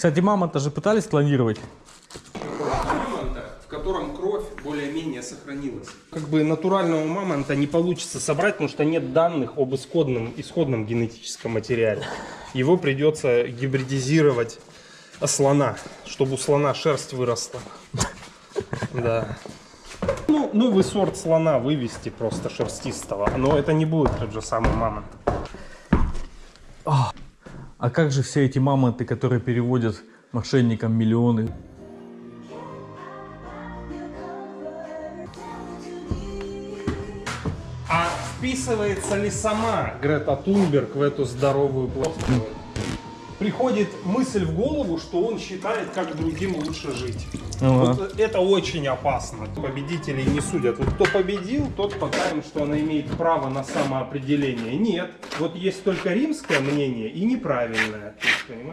Кстати, мамонта же пытались клонировать. Мамонта, в котором кровь более-менее сохранилась. Как бы натурального мамонта не получится собрать, потому что нет данных об исходном генетическом материале. Его придется гибридизировать слона, чтобы у слона шерсть выросла. Да. Ну, новый сорт слона вывести просто шерстистого, но это не будет тот же самый мамонт. А как же все эти мамонты, которые переводят мошенникам миллионы? А вписывается ли сама Грета Тунберг в эту здоровую платформу? Приходит мысль в голову, что он считает, как другим лучше жить. Ага. Вот это очень опасно. Победителей не судят. Вот кто победил, тот покажет, что она имеет право на самоопределение. Нет. Вот есть только римское мнение и неправильное. Понимаешь?